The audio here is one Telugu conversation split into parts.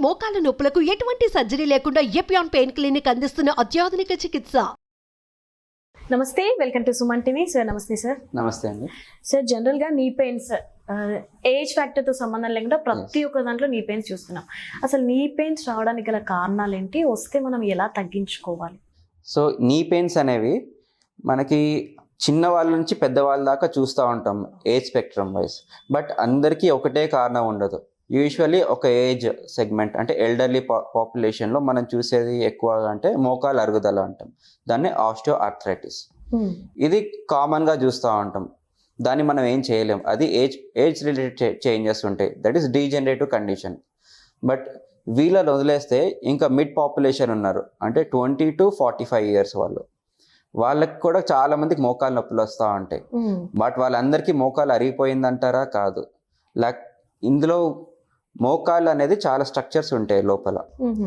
మోకాల నొప్పులకు ఎటువంటి సర్జరీ లేకుండా ఎపియాన్ పెయిన్ క్లినిక్ అందిస్తున్న అత్యాధునిక చికిత్స. నమస్తే, welcome to Suman TV. Sir నమస్తే. సార్ నమస్తే అండి. సార్, జనరల్గా నీ పెయిన్స్ ఏజ్ ఫ్యాక్టర్తో సంబంధం లేకుండా ప్రతి ఒక్క దాంట్లో నీ పెయిన్స్ చూస్తున్నాం. అసలు నీ పెయిన్స్ రావడానికి గల కారణాలు ఏంటి, వస్తే మనం ఎలా తగ్గించుకోవాలి? సో నీ పెయిన్స్ అనేవి మనకి చిన్నవాళ్ళ నుంచి పెద్దవాళ్ళ దాకా చూస్తూ ఉంటాం ఏజ్ స్పెక్ట్రమ్ వైజ్. బట్ అందరికీ ఒకటే కారణం ఉండదు. యూజువల్లీ ఒక ఏజ్ సెగ్మెంట్ అంటే ఎల్డర్లీ పాపులేషన్లో మనం చూసేది ఎక్కువగా అంటే మోకాలు అరుగుదల అంటాం, దాన్ని ఆస్టియో ఆర్థరైటిస్. ఇది కామన్గా చూస్తూ ఉంటాం, దాన్ని మనం ఏం చేయలేం. అది ఏజ్ రిలేటెడ్ చేంజెస్ ఉంటాయి, that is degenerative condition. But వీళ్ళని వదిలేస్తే ఇంకా మిడ్ పాపులేషన్ ఉన్నారు, అంటే 20 to 45 years వాళ్ళకి కూడా చాలా మందికి మోకాలు నొప్పులు వస్తూ ఉంటాయి. బట్ వాళ్ళందరికీ మోకాలు అరిగిపోయిందంటారా? కాదు. ఇందులో మోకాలు అనేది చాలా స్ట్రక్చర్స్ ఉంటాయి లోపల.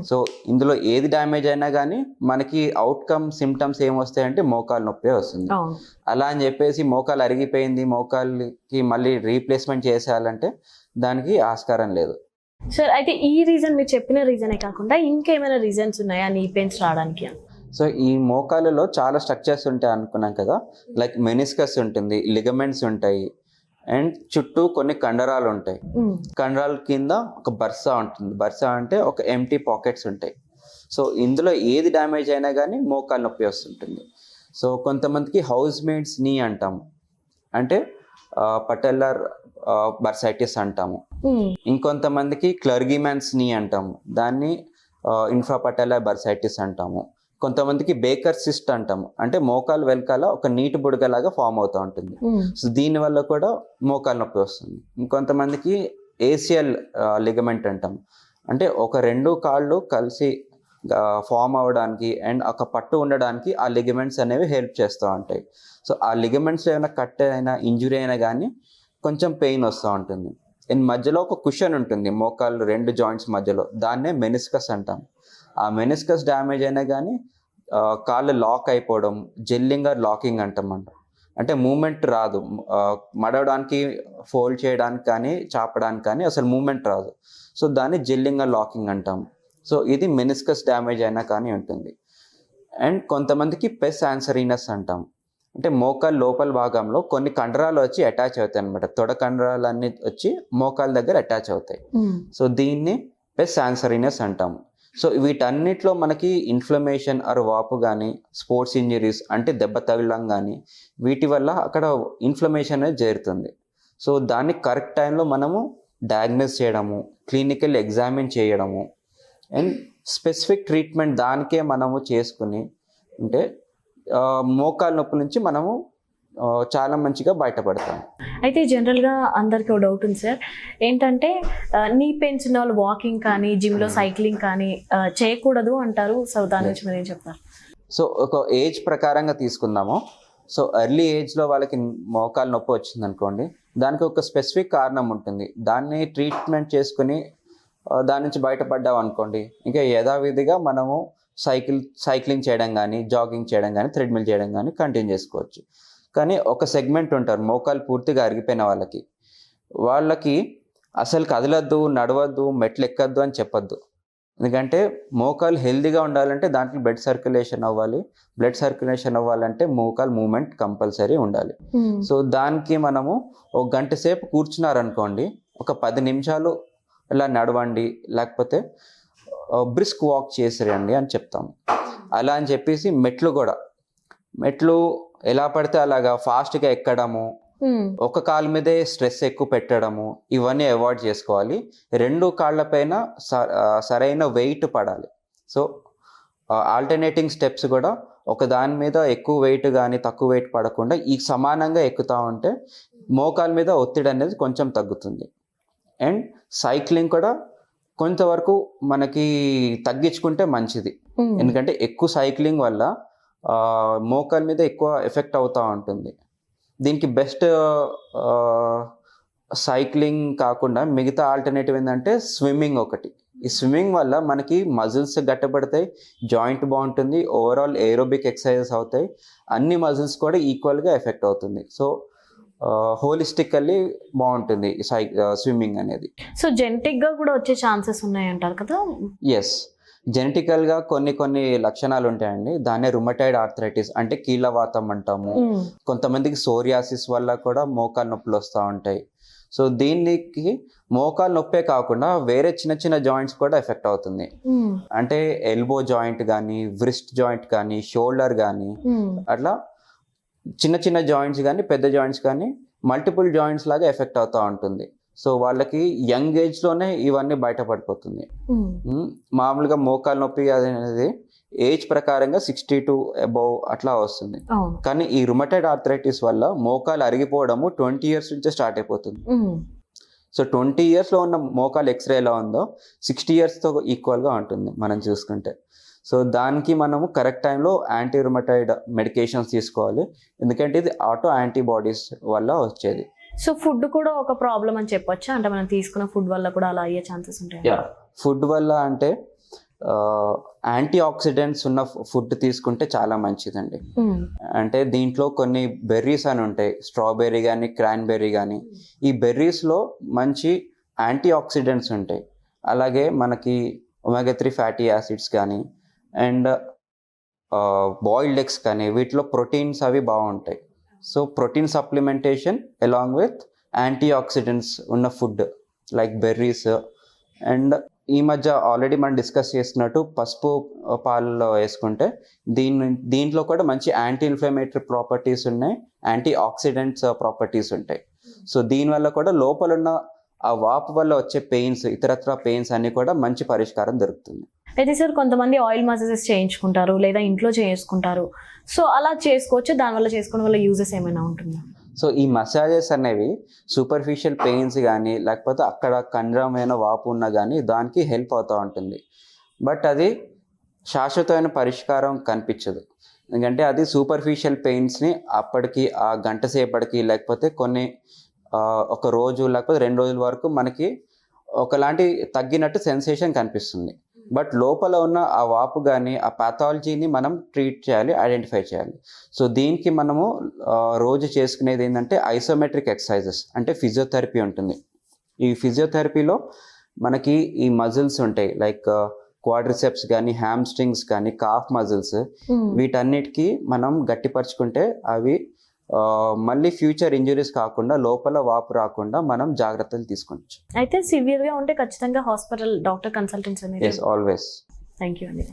సో ఇందులో ఏది డ్యామేజ్ అయినా కానీ మనకి అవుట్కమ్ సిమ్టమ్స్ ఏమొస్తాయంటే మోకాలు నొప్పి వస్తుంది. అలా అని చెప్పేసి మోకాలు అరిగిపోయింది, మోకాలుకి మళ్ళీ రీప్లేస్మెంట్ చేసేయాలంటే దానికి ఆస్కారం లేదు. సార్, అయితే ఈ రీజన్ మీరు చెప్పిన రీజనే కాకుండా ఇంకేమైనా రీజన్స్ ఉన్నాయా నీ పెయిన్స్ రావడానికి? సో ఈ మోకాలలో చాలా స్ట్రక్చర్స్ ఉంటాయి అనుకున్నాం కదా, లైక్ మెనిస్కస్ ఉంటుంది, లిగమెంట్స్ ఉంటాయి, అండ్ చుట్టూ కొన్ని కండరాలు ఉంటాయి. కండరాల కింద ఒక బర్సా ఉంటుంది. బర్సా అంటే ఒక ఎంటీ పాకెట్స్ ఉంటాయి. సో ఇందులో ఏది డ్యామేజ్ అయినా కానీ మోకాలు నొప్పి వస్తుంటుంది. సో కొంతమందికి హౌస్ మేట్స్ నీ అంటాము, అంటే పటెల్లర్ బర్సైటిస్ అంటాము. ఇంకొంతమందికి క్లర్గిమాన్స్ నీ అంటాము, దాన్ని ఇన్ఫ్రాపటెల్లర్ బర్సైటిస్ అంటాము. కొంతమందికి బేకర్ సిస్ట్ అంటాము, అంటే మోకాలు వెనకాల ఒక నీటి బుడగలాగా ఫామ్ అవుతూ ఉంటుంది. సో దీనివల్ల కూడా మోకాలు నొప్పి వస్తుంది. ఇంకొంతమందికి ఏసియల్ లిగమెంట్ అంటాం, అంటే ఒక రెండు కాళ్ళు కలిసి ఫామ్ అవ్వడానికి అండ్ ఒక పట్టు ఉండడానికి ఆ లిగమెంట్స్ అనేవి హెల్ప్ చేస్తూ ఉంటాయి. సో ఆ లిగమెంట్స్ ఏమైనా కట్ అయినా ఇంజురీ అయినా కానీ కొంచెం పెయిన్ వస్తూ ఉంటుంది. అండ్ మధ్యలో ఒక కుషన్ ఉంటుంది మోకాళ్ళు రెండు జాయింట్స్ మధ్యలో, దాన్నే మెనిస్కస్ అంటాం. ఆ మెనిస్కస్ డ్యామేజ్ అయినా కానీ కాళ్ళు లాక్ అయిపోవడం, జెల్లింగర్ లాకింగ్ అంటామంట, అంటే మూమెంట్ రాదు, మడవడానికి ఫోల్డ్ చేయడానికి కానీ చాపడానికి కానీ అసలు మూమెంట్ రాదు. సో దాన్ని జెల్లింగర్ లాకింగ్ అంటాం. సో ఇది మెనిస్కస్ డ్యామేజ్ అయినా కానీ ఉంటుంది. అండ్ కొంతమందికి పెస్ యాన్సరీనస్ అంటాం, అంటే మోకాలు లోపల భాగంలో కొన్ని కండరాలు వచ్చి అటాచ్ అవుతాయి అనమాట. తొడ కండరాలన్నీ వచ్చి మోకాల దగ్గర అటాచ్ అవుతాయి. సో దీన్ని పెస్ యాన్సరీనస్ అంటాము. సో వీటన్నిటిలో మనకి ఇన్ఫ్లమేషన్ ఆర్ వాపు కానీ, స్పోర్ట్స్ ఇంజరీస్ అంటే దెబ్బ తగలడం కానీ, వీటి వల్ల అక్కడ ఇన్ఫ్లమేషన్ అనేది చేరుతుంది. సో దాన్ని కరెక్ట్ టైంలో మనము డయాగ్నోస్ చేయడము, క్లినికల్ ఎగ్జామిన్ చేయడము, అండ్ స్పెసిఫిక్ ట్రీట్మెంట్ దానికే మనము చేసుకుని ఉంటే మోకాలు నొప్పి నుంచి మనము చాలా మంచిగా బయటపడతాం. అయితే జనరల్గా అందరికీ ఒక డౌట్ ఉంది సార్, ఏంటంటే నీ పెయిన్స్ ఉన్న వాళ్ళు వాకింగ్ కానీ జిమ్లో సైక్లింగ్ కానీ చేయకూడదు అంటారు. సో దాని నుంచి మీరు ఏం చెప్తారు? సో ఒక ఏజ్ ప్రకారంగా తీసుకుందాము. సో ఎర్లీ ఏజ్లో వాళ్ళకి మోకాలు నొప్పి వచ్చింది అనుకోండి, దానికి ఒక స్పెసిఫిక్ కారణం ఉంటుంది. దాన్ని ట్రీట్మెంట్ చేసుకుని దాని నుంచి బయటపడ్డాం అనుకోండి, ఇంకా యథావిధిగా మనము సైక్లింగ్ చేయడం కానీ, జాగింగ్ చేయడం కానీ, థ్రెడ్మిల్ చేయడం కానీ కంటిన్యూ చేసుకోవచ్చు. కానీ ఒక సెగ్మెంట్ ఉంటారు మోకాలు పూర్తిగా అరిగిపోయిన వాళ్ళకి అసలు కదలద్దు, నడవద్దు, మెట్లు ఎక్కద్దు అని చెప్పొద్దు. ఎందుకంటే మోకాలు హెల్దీగా ఉండాలంటే దాంట్లో బ్లడ్ సర్క్యులేషన్ అవ్వాలి. బ్లడ్ సర్క్యులేషన్ అవ్వాలంటే మోకాలు మూమెంట్ కంపల్సరీ ఉండాలి. సో దానికి మనము ఒక గంట సేపు కూర్చున్నారనుకోండి, ఒక 10 నిమిషాలు ఇలా నడవండి, లేకపోతే బ్రిస్క్ వాక్ చేసిరండి అని చెప్తాము. అలా అని చెప్పేసి మెట్లు ఎలా పడితే అలాగా ఫాస్ట్గా ఎక్కడము, ఒక కాలు మీదే స్ట్రెస్ ఎక్కువ పెట్టడము, ఇవన్నీ అవాయిడ్ చేసుకోవాలి. రెండు కాళ్ళపైన సరైన వెయిట్ పడాలి. సో ఆల్టర్నేటింగ్ స్టెప్స్ కూడా ఒక దాని మీద ఎక్కువ వెయిట్ కానీ తక్కువ వెయిట్ పడకుండా ఈ సమానంగా ఎక్కుతూ ఉంటే మోకాల మీద ఒత్తిడి అనేది కొంచెం తగ్గుతుంది. అండ్ సైక్లింగ్ కూడా కొంతవరకు మనకి తగ్గించుకుంటే మంచిది. ఎందుకంటే ఎక్కువ సైక్లింగ్ వల్ల మోకాల మీద ఎక్కువ ఎఫెక్ట్ అవుతూ ఉంటుంది. దీనికి బెస్ట్ సైక్లింగ్ కాకుండా మిగతా ఆల్టర్నేటివ్ ఏంటంటే స్విమ్మింగ్ ఒకటి. ఈ స్విమ్మింగ్ వల్ల మనకి మజిల్స్ గట్టబడతాయి, జాయింట్ బాగుంటుంది, ఓవరాల్ ఏరోబిక్ ఎక్సర్సైజెస్ అవుతాయి, అన్ని మజిల్స్ కూడా ఈక్వల్గా ఎఫెక్ట్ అవుతుంది. సో హోలిస్టికల్లీ బాగుంటుంది స్విమ్మింగ్ అనేది. సో జెనెటిక్ గా కూడా వచ్చే ఛాన్సెస్ ఉన్నాయి అంటారు కదా. ఎస్, జెనెటికల్గా కొన్ని లక్షణాలు ఉంటాయండి. దాన్నే రుమటైడ్ ఆర్థరైటిస్ అంటే కీళ్ళవాతం అంటాము. కొంతమందికి సోరియాసిస్ వల్ల కూడా మోకాలు నొప్పులు వస్తూ ఉంటాయి. సో దీనికి మోకాలు నొప్పే కాకుండా వేరే చిన్న చిన్న జాయింట్స్ కూడా ఎఫెక్ట్ అవుతుంది. అంటే ఎల్బో జాయింట్ కానీ, వ్రిస్ట్ జాయింట్ కానీ, షోల్డర్ కానీ, అట్లా చిన్న చిన్న జాయింట్స్ కానీ, పెద్ద జాయింట్స్ కానీ, మల్టిపుల్ జాయింట్స్ లాగా ఎఫెక్ట్ అవుతూ ఉంటుంది. సో వాళ్ళకి యంగ్ ఏజ్లోనే ఇవన్నీ బయటపడిపోతుంది. మామూలుగా మోకాలు నొప్పి అనేది ఏజ్ ప్రకారంగా 60 to above అట్లా వస్తుంది. కానీ ఈ రుమటైడ్ ఆర్థరైటిస్ వల్ల మోకాలు అరిగిపోవడము 20 years నుంచే స్టార్ట్ అయిపోతుంది. సో 20 yearsలో ఉన్న మోకాలు ఎక్స్రే ఎలా ఉందో 60 yearsతో ఈక్వల్గా ఉంటుంది మనం చూసుకుంటే. సో దానికి మనము కరెక్ట్ టైంలో యాంటీ రుమటైడ్ మెడికేషన్స్ తీసుకోవాలి, ఎందుకంటే ఇది ఆటో యాంటీబాడీస్ వల్ల వచ్చేది. సో ఫుడ్ కూడా ఒక ప్రాబ్లం అని చెప్పొచ్చా, అంటే మనం తీసుకున్న ఫుడ్ వల్ల కూడా అలా అయ్యే ఛాన్సెస్ ఉంటాయి? ఫుడ్ వల్ల అంటే యాంటీ ఆక్సిడెంట్స్ ఉన్న ఫుడ్ తీసుకుంటే చాలా మంచిదండి. అంటే దీంట్లో కొన్ని బెర్రీస్ అని ఉంటాయి, స్ట్రాబెర్రీ కానీ, క్రాన్బెర్రీ కానీ. ఈ బెర్రీస్లో మంచి యాంటీ ఆక్సిడెంట్స్ ఉంటాయి. అలాగే మనకి ఒమేగా 3 ఫ్యాటీ యాసిడ్స్ కానీ అండ్ బాయిల్డ్ ఎగ్స్ కానీ, వీటిలో ప్రోటీన్స్ అవి బాగుంటాయి. So protein supplementation along with anti oxidants ఉన్న ఫుడ్ లైక్ బెర్రీస్. అండ్ ఈ మధ్య ఆల్రెడీ మనం డిస్కస్ చేస్తున్నట్టు పసుపు పాలలో వేసుకుంటే దీంట్లో కూడా మంచి యాంటీ ఇన్ఫ్లమేటరీ ప్రాపర్టీస్ ఉన్నాయి, యాంటీ ఆక్సిడెంట్స్ ప్రాపర్టీస్ ఉంటాయి. సో దీనివల్ల కూడా లోపల ఉన్న ఆ వాపు వల్ల వచ్చే పెయిన్స్, ఇతరత్ర పెయిన్స్ అన్ని కూడా మంచి పరిష్కారం దొరుకుతుంది. అయితే సార్ కొంతమంది ఆయిల్ మసాజెస్ చేయించుకుంటారు లేదా ఇంట్లో చేసుకుంటారు. సో అలా చేసుకోవచ్చు, దానివల్ల చేసుకోవడం వల్ల యూజెస్ ఏమైనా ఉంటుందా? సో ఈ మసాజెస్ అనేవి సూపర్ఫిషియల్ పెయిన్స్ కానీ, లేకపోతే అక్కడ కండరమైన వాపు ఉన్నా కానీ దానికి హెల్ప్ అవుతూ ఉంటుంది. బట్ అది శాశ్వతమైన పరిష్కారం కనిపించదు, ఎందుకంటే అది సూపర్ఫిషియల్ పెయిన్స్ని అప్పటికి ఆ గంట సేపటికి, లేకపోతే కొన్ని ఒక రోజు లేకపోతే 2 రోజుల వరకు మనకి ఒకలాంటి తగ్గినట్టు సెన్సేషన్ కనిపిస్తుంది. బట్ లోపల ఉన్న ఆ వాపు కానీ, ఆ పాథాలజీని మనం ట్రీట్ చేయాలి, ఐడెంటిఫై చేయాలి. సో దీనికి మనము రోజు చేసుకునేది ఏంటంటే ఐసోమెట్రిక్ ఎక్సర్సైజెస్, అంటే ఫిజియోథెరపీ ఉంటుంది. ఈ ఫిజియోథెరపీలో మనకి ఈ మజిల్స్ ఉంటాయి, లైక్ క్వాడ్రిసెప్స్ కానీ, హ్యామ్స్ట్రింగ్స్ కానీ, కాఫ్ మజిల్స్. వీటన్నిటికీ మనం గట్టిపరుచుకుంటే అవి మళ్ళీ ఫ్యూచర్ ఇంజురీస్ కాకుండా, లోపల వాపు రాకుండా మనం జాగ్రత్తలు తీసుకోవచ్చు. అయితే సివియర్ గా ఉంటే ఖచ్చితంగా హాస్పిటల్ డాక్టర్ కన్సల్టెన్సీ అనేది. Yes, always. థ్యాంక్ యూ అండి.